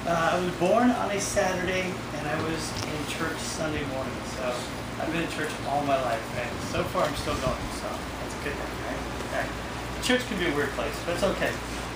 I was born on a Saturday, and I was in church Sunday morning. So I've been in church all my life, and so far I'm still going. So that's a good thing, right? Okay. Church can be a weird place, but it's okay.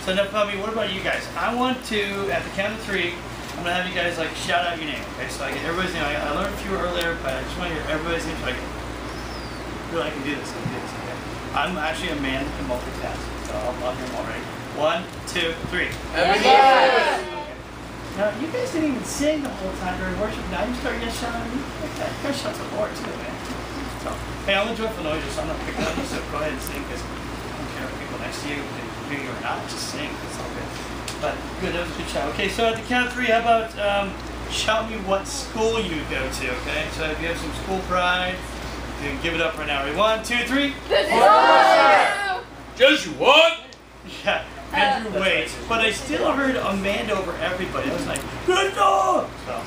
So now, Pummy, what about you guys? I want to, at the count of 3, I'm gonna have you guys like shout out your name. Okay, so I get everybody's name. I learned a few earlier, but I just want to hear everybody's name so I can feel I can do this. I can do this. Okay. I'm actually a man that can multitask, so I'll hear them all ready. 1, 2, 3. Yes. Now, you guys didn't even sing the whole time during worship. Now you start getting shouting at me. Okay, you gotta shout to the Lord too, man. So, hey, I'm a joyful noiser, so I'm not picking on you, so go ahead and sing, because I don't care if people next to you do you or not, just sing. It's all good. But good, that was a good shout. Okay, so at the count of 3, how about shout me what school you go to, okay? So if you have some school pride, you can give it up right now. Ready? 1, 2, 3. Jesuit! Yeah. Andrew waits, but I still heard Amanda over everybody. I was like, good dog! So,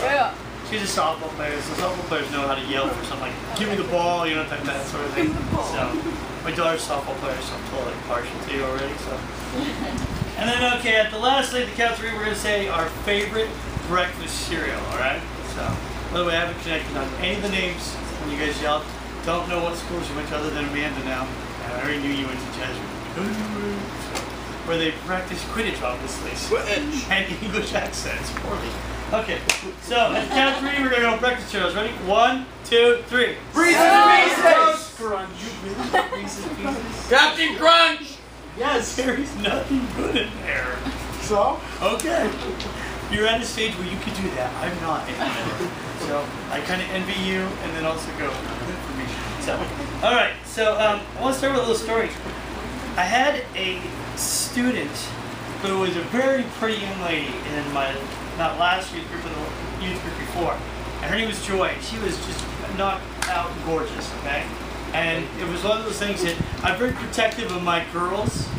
Yeah. she's a softball player, so softball players know how to yell for something like, give me the ball, you know, that sort of thing. So, my daughter's a softball player, so I'm totally partial to you already, so. And then, okay, at the last day, the count of 3, we're going to say our favorite breakfast cereal, alright? So, by the way, I haven't connected on any of the names when you guys yelled. Don't know what schools you went to other than Amanda now. And I already knew you went to Jesuit. Where they practice Quidditch, obviously. Quidditch. And English accents, poorly. Okay, so at the count of 3, we're going to go breakfast cereals. Ready? 1, 2, 3. Reese's Pieces! Crunch. You really Reese's Pieces? Captain Crunch! Yes, there's nothing good in there. So? Okay. You're at a stage where you could do that. I'm not anymore. So I kind of envy you, and then also go, good for me. So, all right. So I want to start with a little story. I had a student who was a very pretty young lady in my, not last youth group, but the youth group before. And her name was Joy. She was just knocked out gorgeous, okay? And it was one of those things that I'm very protective of my girls.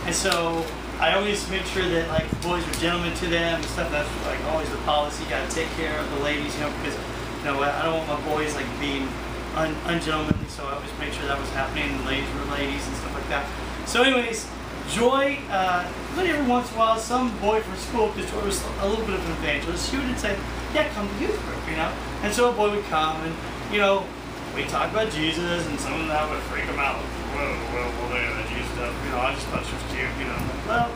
And so I always make sure that like boys are gentlemen to them and stuff. That's like always the policy. You gotta take care of the ladies, you know, because you know I don't want my boys like being ungentlemanly. So I always make sure that was happening. And the ladies were ladies and stuff like that. So anyways, Joy, but every once in a while, some boy from school, because Joy was a little bit of an evangelist, she would say, yeah, come to youth group, you know? And so a boy would come and, you know, we talk about Jesus, and some of that would freak him out. Whoa, look at that Jesus stuff. You know, I just thought she was cute, you know. Well,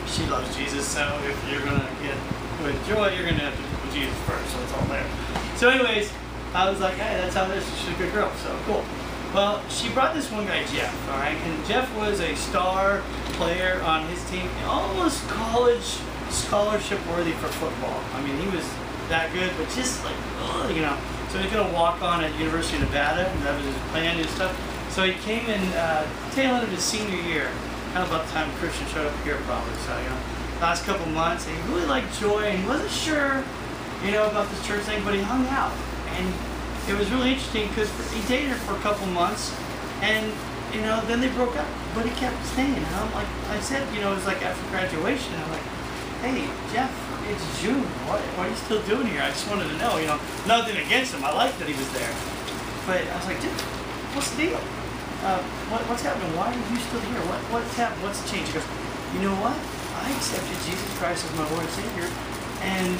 she loves Jesus, so if you're going to get with Joy, you're going to have to put Jesus first, so it's all there. So anyways, I was like, hey, that's how it is. She's a good girl, so cool. Well, she brought this one guy, Jeff, all right? And Jeff was a star player on his team, almost college scholarship worthy for football. I mean, he was that good, but just like, you know. So he's going to walk on at University of Nevada, and that was his plan and stuff. So he came in tail end of his senior year, kind of about the time Christian showed up here probably. So, you know, last couple months, and he really liked Joy, and he wasn't sure, you know, about this church thing, but he hung out. And it was really interesting because he dated her for a couple months, and you know, then they broke up, but he kept staying. And I'm like, I said, you know, it was like after graduation, I'm like, hey, Jeff, it's June. What are you still doing here? I just wanted to know, you know, nothing against him. I liked that he was there, but I was like, dude, what's the deal? What's happening? Why are you still here? What's happened? What's the change? He goes, you know what? I accepted Jesus Christ as my Lord and Savior, and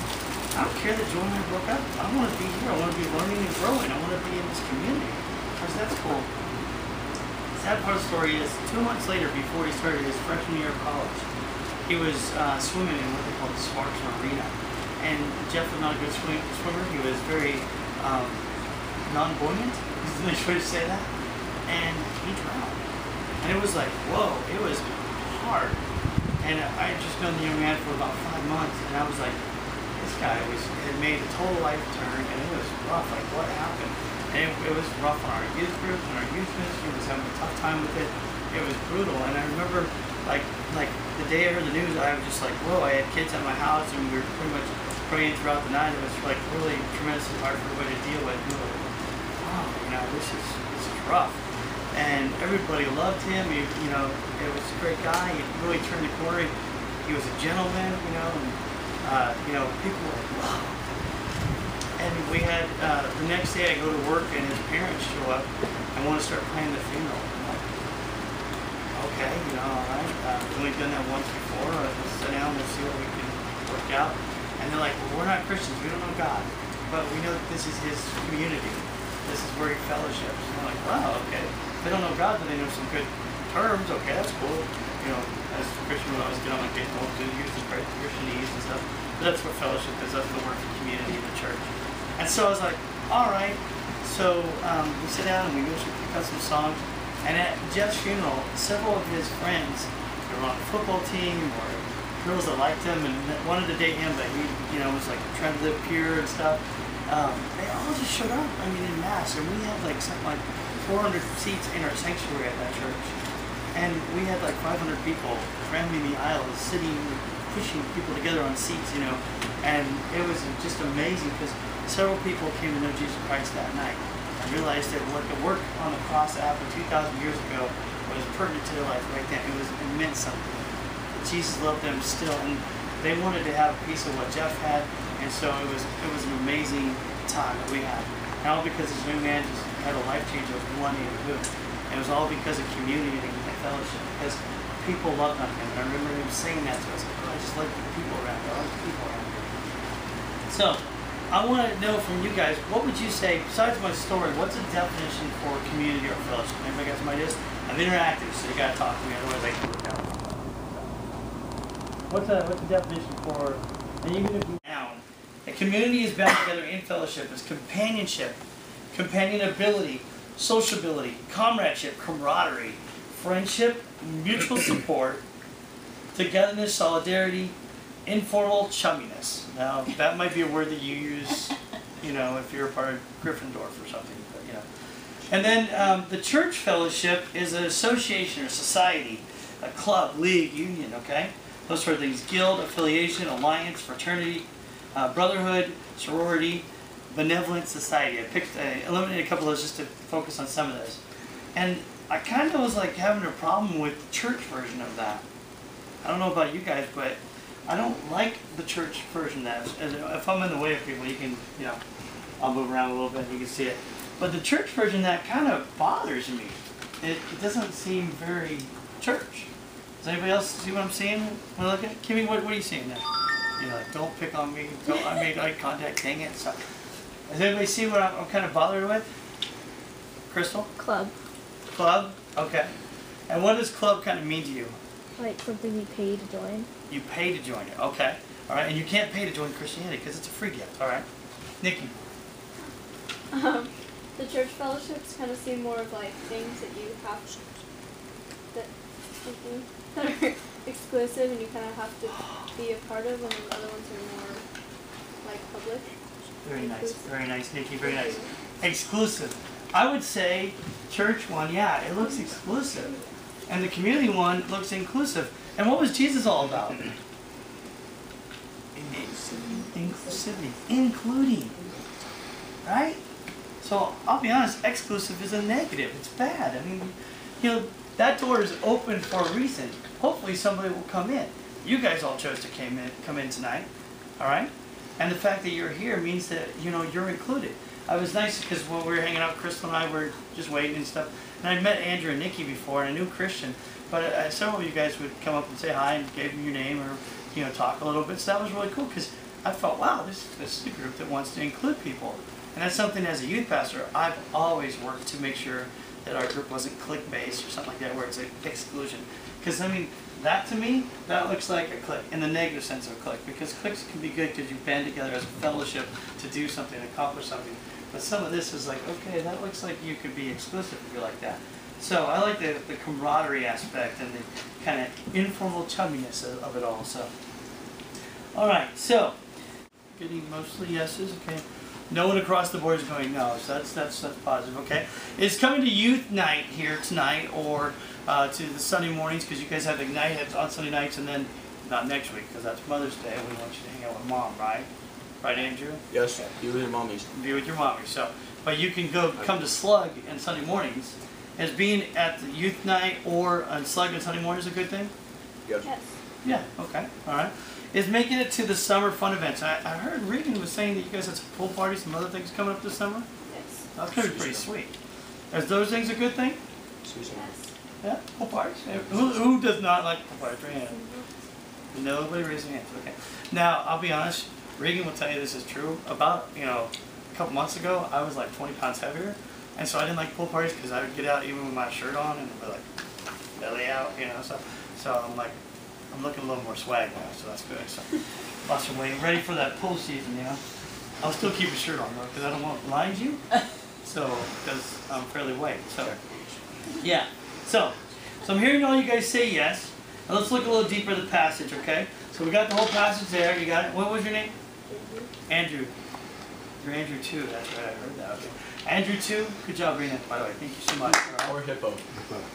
I don't care that Joy and I broke up. I want to be here. I want to be learning and growing. I want to be in this community. Because that's cool. The sad part of the story is 2 months later, before he started his freshman year of college, he was swimming in what they call the Sparks Arena. And Jeff was not a good swimmer. He was very non-buoyant, is the nice way to say that. And he drowned. And it was like, whoa, it was hard. And I had just known the young man for about 5 months, and I was like, this guy had made a total life turn, and it was rough. Like, what happened? And it was rough on our youth group, and our youth ministry was having a tough time with it. It was brutal, and I remember, like the day I heard the news, I was just like, whoa! I had kids at my house, and we were pretty much praying throughout the night. It was like really tremendously hard for everybody to deal with. We were like, wow, you know, this is rough. And everybody loved him. You know, it was a great guy. He really turned the corner. He was a gentleman, you know. And, you know, people were like, wow. And we had, the next day I go to work and his parents show up and want to start planning the funeral. I'm like, okay, you know, all right. We've only done that once before. Let's sit down and see what we can work out. And they're like, well, we're not Christians, we don't know God, but we know that this is His community. This is where He fellowships. And they're like, wow, okay. They don't know God, but they know some good terms. Okay, that's cool. You know, as a Christian, we always get on like Facebook to use the Christianese and stuff. But that's what fellowship is. That's the word for community in the church. And so I was like, all right. So we sit down and we go pick out some songs. And at Jeff's funeral, several of his friends, they were on the football team or girls that liked him and wanted to date him, but he, you know, was like trying to live pure and stuff. They all just showed up. I mean, in mass, and we had like something like 400 seats in our sanctuary at that church, and we had like 500 people cramming the aisles, sitting, pushing people together on seats, you know, and it was just amazing because several people came to know Jesus Christ that night and realized that what the work on the cross that happened 2,000 years ago was pertinent to their life right then. It was, it meant something. Jesus loved them still, and they wanted to have a piece of what Jeff had, and so it was an amazing time that we had. And all because this young man just had a life change of one neighborhood. And it was all because of community and fellowship, because people loved on him. And I remember him saying that to us, like, oh, I just like the people around here. I like the people around here. So I want to know from you guys, what would you say, besides my story, what's a definition for community or fellowship? Anybody got some ideas? I'm interactive, so you got to talk to me, otherwise I can work out. What's the definition for, and even if you down, a community is bound together in fellowship. It's companionship, companionability, sociability, comradeship, camaraderie, friendship, mutual support, togetherness, solidarity, informal chumminess. Now, that might be a word that you use, you know, if you're a part of Gryffindor or something, but, you know. And then the church fellowship is an association or society, a club, league, union, okay? Those sort of things: guild, affiliation, alliance, fraternity, brotherhood, sorority, benevolent society. I eliminated a couple of those just to focus on some of those. And I kind of was like having a problem with the church version of that. I don't know about you guys, but I don't like the church version of that. If I'm in the way of people, you can, you know, I'll move around a little bit and you can see it. But the church version of that kind of bothers me. It doesn't seem very church. Does anybody else see what I'm seeing when I look at it? Kimmy, what are you seeing there? You're like, don't pick on me. Don't, I made eye contact, dang it. So, does anybody see what I'm kind of bothered with? Crystal? Club. Club? Okay. And what does club kind of mean to you? Like something you pay to join. You pay to join it. Okay. All right. And you can't pay to join Christianity because it's a free gift. All right. Nikki? The church fellowships kind of seem more of like things that you have that are exclusive and you kind of have to be a part of, and the other ones are more like public. Very nice. Very nice, Nikki. Very nice. Exclusive. I would say church one, yeah, it looks exclusive. And the community one looks inclusive. And what was Jesus all about? Inclusivity. Including. Right? So I'll be honest, exclusive is a negative. It's bad. I mean, you know, that door is open for a reason. Hopefully somebody will come in. You guys all chose to come in tonight. All right? And the fact that you're here means that, you know, you're included. I was nice because when we were hanging out, Crystal and I were just waiting and stuff. And I met Andrew and Nikki before, and I knew Christian. But several of you guys would come up and say hi and gave me your name or, you know, talk a little bit. So that was really cool because I felt, wow, this is a group that wants to include people. And that's something as a youth pastor, I've always worked to make sure that our group wasn't clique-based or something like that where it's an exclusion. Because, I mean, that to me, that looks like a clique in the negative sense of a clique. Because cliques can be good because you band together as a fellowship to do something, accomplish something. But some of this is like, okay, that looks like you could be exclusive if you're like that. So I like the camaraderie aspect and the kind of informal chumminess of it all. So, all right, so getting mostly yeses, okay. No one across the board is going no, so that's positive, okay. It's coming to youth night here tonight, or to the Sunday mornings, because you guys have Ignite on Sunday nights, and then not next week because that's Mother's Day. We want you to hang out with Mom, right? Right, Andrew? Yes, be with your mommies. Be with your mommy. So, but you can come to Slug on Sunday mornings. Is being at the youth night or on Slug on Sunday mornings a good thing? Yes. Yes. Yeah. Okay. All right. Is making it to the summer fun events. I heard Regan was saying that you guys had some pool parties, some other things coming up this summer. Yes. That's gonna be pretty sweet. Is those things a good thing? Yes. Yeah. Pool parties. Who does not like pool parties? Right? Nobody raised their hands. Okay. Now, I'll be honest. Regan will tell you this is true. About, a couple months ago, I was like 20 pounds heavier. And so I didn't like pool parties because I would get out even with my shirt on and be like belly out, So I'm like, I'm looking a little more swag now, so that's good. So lost some weight. Ready for that pool season, I'll still keep a shirt on though because I don't want to blind you. So, because I'm fairly white. So, yeah. So I'm hearing all you guys say yes. Now let's look a little deeper at the passage, okay? So we got the whole passage there. You got it? What was your name? Andrew. You're Andrew too. That's right. I heard that. Okay. Andrew too. Good job, Rena. By the way, thank you so much. Or hippo.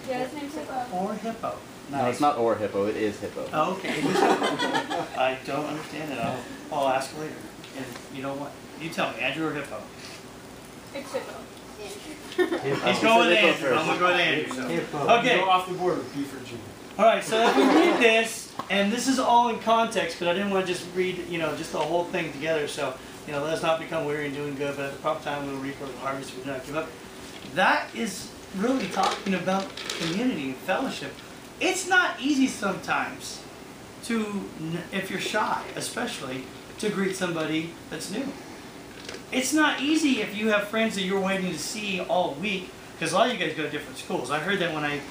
Yeah, his name's Hippo. Or hippo. Nice. No, it's not or hippo. It is hippo. Oh, okay. I don't understand it. I'll ask later. And you know what? You tell me, Andrew or hippo? It's Hippo. He's going with Andrew. I'm going to go with Andrew. So. Hippo. Okay. Go off the board with B for G. All right, so if we read this, and this is all in context, because I didn't want to just read, just the whole thing together. So, let us not become weary and doing good, but at the proper time we'll reap our harvest. We do not give up. That is really talking about community and fellowship. It's not easy sometimes to, if you're shy, especially, to greet somebody that's new. It's not easy if you have friends that you're waiting to see all week, because a lot of you guys go to different schools. I heard that when I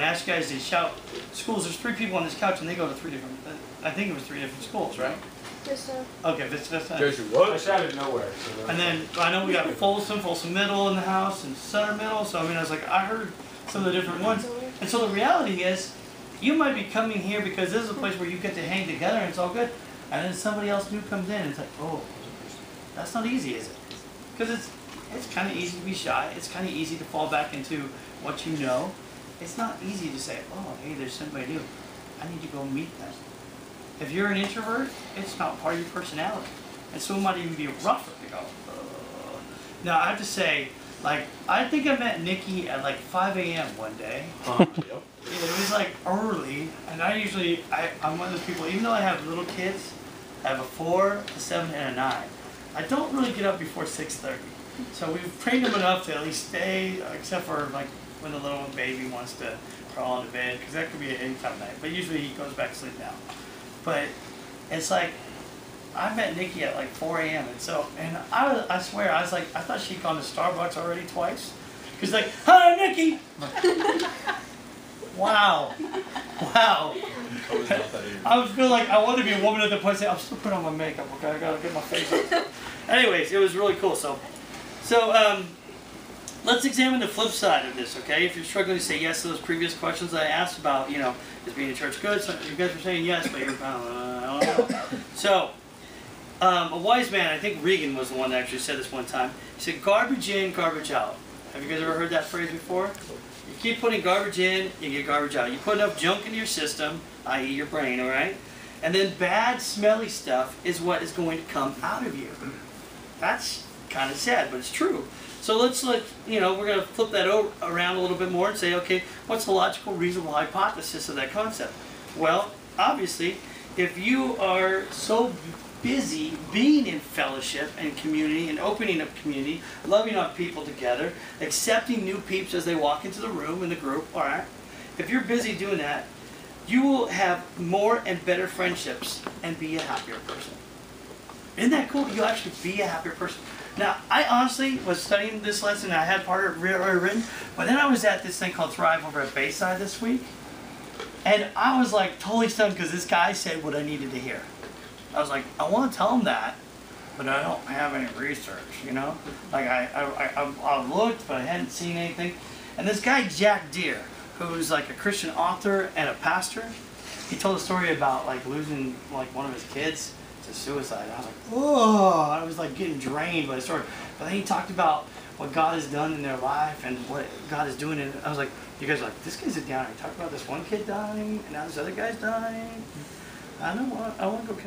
asked you guys to shout schools, there's 3 people on this couch and they go to 3 different, I think it was 3 different schools, right? Vista. Okay, Vista. Jersey, I what? shouted nowhere. So And then I know we got Folsom Middle in the house, and Center Middle, so I was like, I heard some of the different ones. And so the reality is, you might be coming here because this is a place where you get to hang together and it's all good, and then somebody else new comes in and it's like, oh, that's not easy, is it? Because it's kind of easy to be shy. It's kind of easy to fall back into what you know. It's not easy to say, oh, hey, there's somebody new. I need to go meet them. If you're an introvert, it's not part of your personality. And so it might even be rougher to go, ugh. Now, I have to say, I think I met Nikki at 5 a.m. one day. Yep. It was early, and I'm one of those people, even though I have little kids, I have a 4, a 7, and a 9. I don't really get up before 6:30. So we've trained them enough to at least stay, except for when the little baby wants to crawl into bed, because that could be at any time of night. But usually he goes back to sleep now. But it's I met Nikki at 4 a.m. and I swear, I thought she'd gone to Starbucks already twice. Because hi, Nikki! Wow. I was feeling I wanted to be a woman at the point saying, I'm still putting on my makeup, okay? I gotta get my face on. Anyways, it was really cool. So let's examine the flip side of this, okay? If you're struggling to say yes to those previous questions I asked about, is being in church good? So you guys were saying yes, but you're, I don't know. So, a wise man, I think Regan was the one that actually said this one time. He said, garbage in, garbage out. Have you guys ever heard that phrase before? You keep putting garbage in, you get garbage out. You put enough junk into your system, i.e. your brain, all right? And then bad, smelly stuff is what is going to come out of you. That's kind of sad, but it's true. So we're going to flip that around a little bit more and say, okay, what's the logical, reasonable hypothesis of that concept? Well, obviously, if you are so busy being in fellowship and community and opening up community, loving on people together, accepting new peeps as they walk into the room in the group, all right? If you're busy doing that, you will have more and better friendships and be a happier person. Isn't that cool? You'll actually be a happier person. Now, I honestly was studying this lesson, and I had part of it written, but then I was at this thing called Thrive over at Bayside this week, and I was totally stunned because this guy said what I needed to hear. I was I want to tell him that, but I don't have any research, I looked, but I hadn't seen anything. And this guy, Jack Deere, who's a Christian author and a pastor, he told a story about losing one of his kids to suicide. I was oh, I was getting drained by the story. But then he talked about what God has done in their life and what God is doing. And I was you guys are this guy's a downer. He talked about this one kid dying, and now this other guy's dying. I want to go kill